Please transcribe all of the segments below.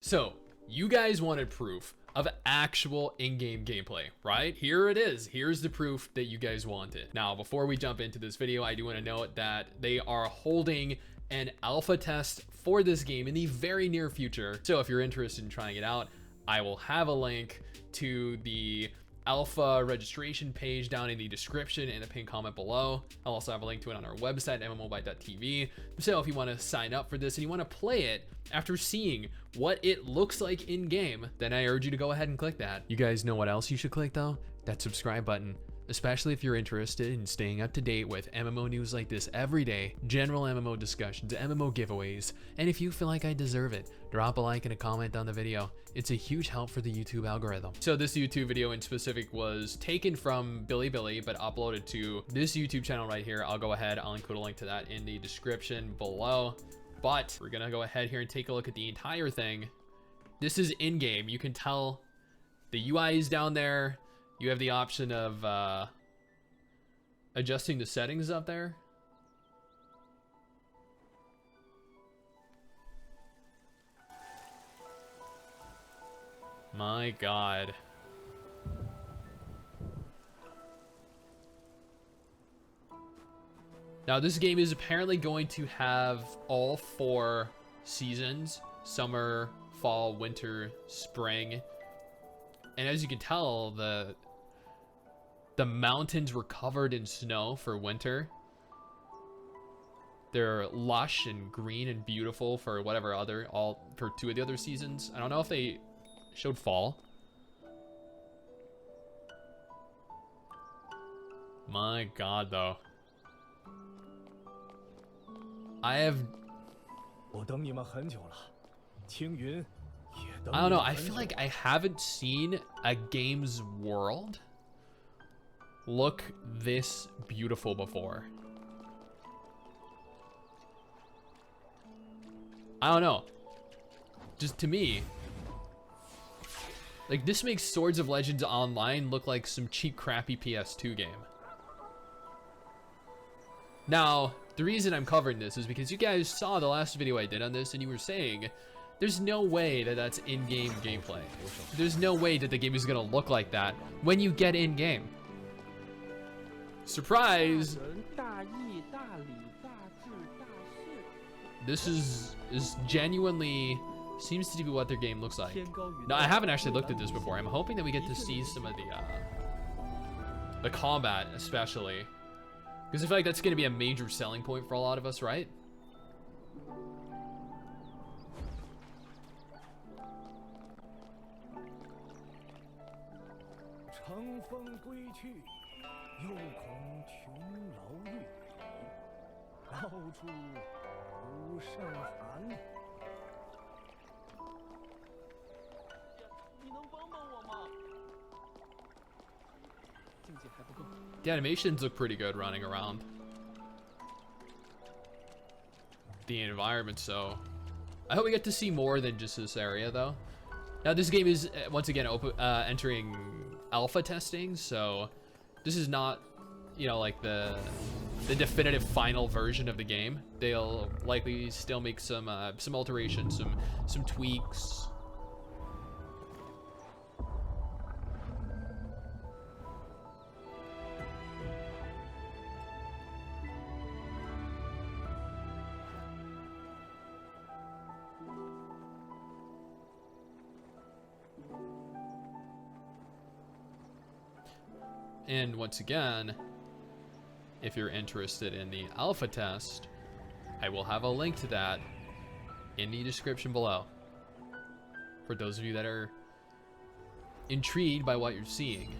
So, you guys wanted proof of actual in-game gameplay, right? Here it is. Here's the proof that you guys wanted. Now, before we jump into this video, I do want to note that they are holding an alpha test for this game in the very near future. So if you're interested in trying it out, I will have a link to the alpha registration page down in the description and the pinned comment below. I'll also have a link to it on our website, mmobite.tv. So if you want to sign up for this and you want to play it after seeing what it looks like in game, then I urge you to go ahead and click that. You guys know what else you should click though? That subscribe button. Especially if you're interested in staying up to date with MMO news like this every day, general MMO discussions, MMO giveaways, and if you feel like I deserve it, drop a like and a comment on the video. It's a huge help for the YouTube algorithm. So this YouTube video in specific was taken from Bilibili, but uploaded to this YouTube channel right here. I'll go ahead, I'll include a link to that in the description below. But we're gonna go ahead here and take a look at the entire thing. This is in-game. You can tell the UI is down there. You have the option of adjusting the settings up there. My God. Now this game is apparently going to have all 4 seasons: summer, fall, winter, spring. And as you can tell, the mountains were covered in snow for winter. They're lush and green and beautiful for whatever other, for 2 of the other seasons. I don't know if they showed fall. My God, though. I don't know, I feel like I haven't seen a game's world look this beautiful before. I don't know. Just to me, like, this makes Swords of Legends Online look like some cheap, crappy PS2 game. Now, the reason I'm covering this is because you guys saw the last video I did on this and you were saying there's no way that that's in-game gameplay. There's no way that the game is gonna look like that when you get in-game. Surprise! This is genuinely seems to be what their game looks like. Now, I haven't actually looked at this before. I'm hoping that we get to see some of the combat, especially, because I feel like that's gonna be a major selling point for a lot of us, right? The animations look pretty good running around the environment, so I hope we get to see more than just this area though. Now this game is once again entering alpha testing, so this is not, you know, like the definitive final version of the game. They'll likely still make some alterations, some tweaks. And once again, if you're interested in the alpha test, I will have a link to that in the description below. For those of you that are intrigued by what you're seeing.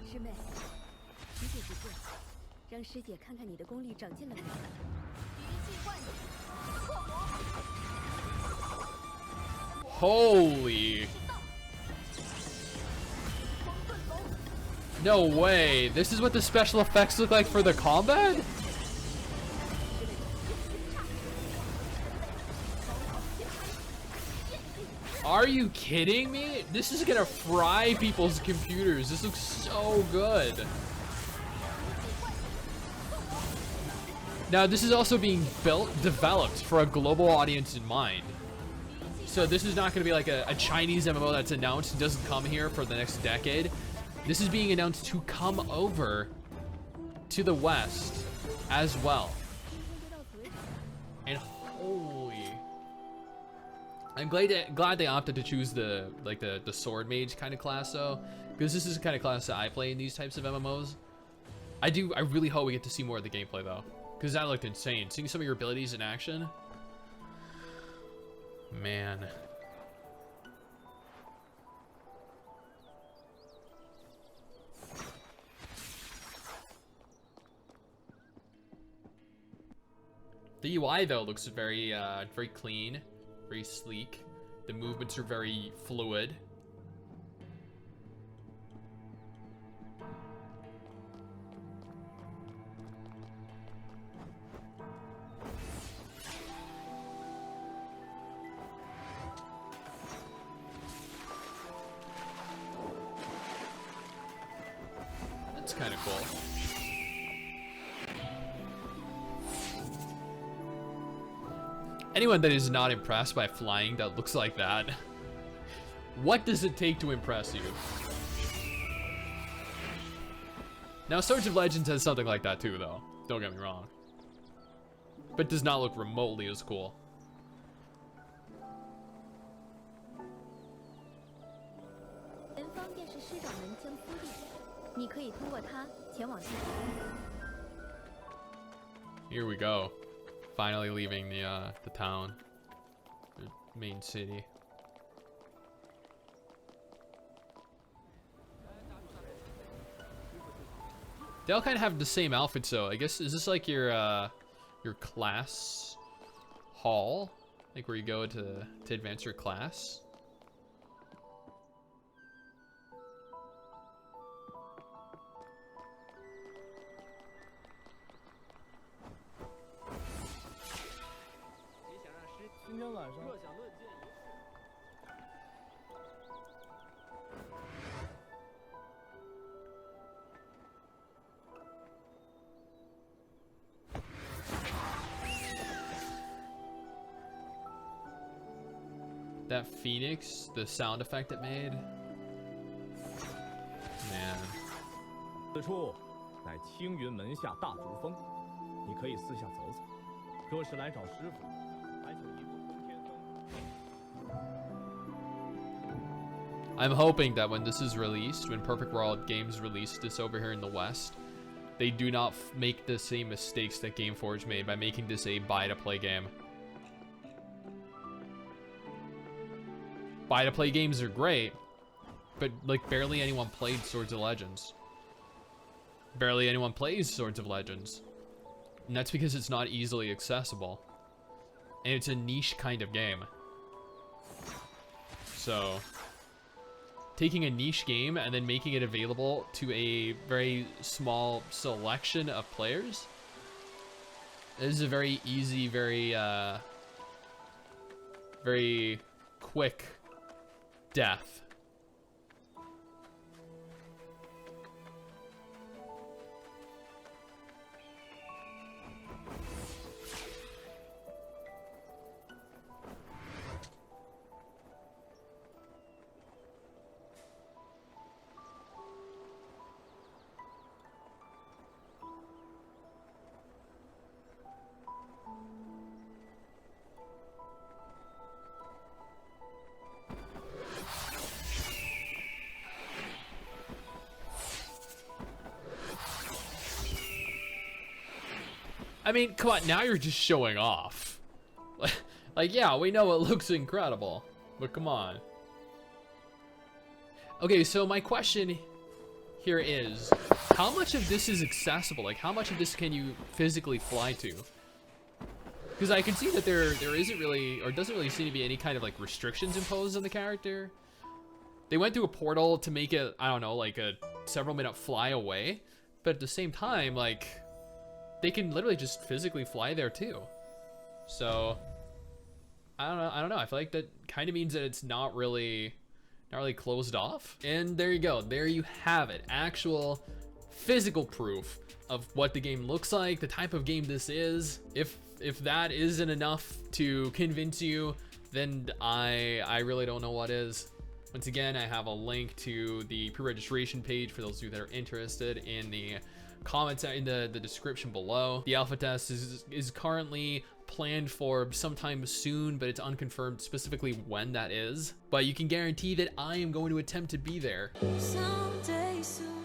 Holy... No way. This is what the special effects look like for the combat? Are you kidding me? This is gonna fry people's computers. This looks so good. Now, this is also being developed for a global audience in mind. So this is not going to be like a Chinese MMO that's announced and doesn't come here for the next decade. This is being announced to come over to the West as well. And holy, I'm glad they opted to choose the sword mage kind of class though, because this is the kind of class that I play in these types of MMOs. I really hope we get to see more of the gameplay though, because that looked insane. Seeing some of your abilities in action, man. The UI though looks very very clean, very sleek. The movements are very fluid. That's kind of cool. Anyone that is not impressed by flying that looks like that, what does it take to impress you? Now, Swords of Legends has something like that too, though. Don't get me wrong. But does not look remotely as cool. Here we go. Finally leaving the town, the main city. They all kind of have the same outfits though. I guess, is this like your class hall? Like where you go to advance your class? That phoenix, the sound effect it made. Man. 此处乃青云门下大竹峰，你可以四下走走。若是来找师傅，还请一路通天峰。 I'm hoping that when this is released, when Perfect World Games release this over here in the West, they do not make the same mistakes that Gameforge made by making this a buy-to-play game. Buy-to-play games are great, but like barely anyone played Swords of Legends. Barely anyone plays Swords of Legends. And that's because it's not easily accessible. And it's a niche kind of game. So, taking a niche game and then making it available to a very small selection of players is a very easy, very quick death. I mean, come on, now you're just showing off. Like, yeah, we know it looks incredible, but come on. Okay, so my question here is, how much of this is accessible? Like, how much of this can you physically fly to? Because I can see that there isn't really, or doesn't really seem to be any kind of like restrictions imposed on the character. They went through a portal to make it, I don't know, like a several minute fly away, but at the same time, like, they can literally just physically fly there too. So I don't know. I feel like that kind of means that it's not really closed off. And there you go. There you have it. Actual physical proof of what the game looks like, the type of game this is. If that isn't enough to convince you then I really don't know what is. Once again, I have a link to the pre-registration page for those of you that are interested in the comments in the description below. The alpha test is currently planned for sometime soon, but it's unconfirmed specifically when that is. But you can guarantee that I am going to attempt to be there. Someday soon.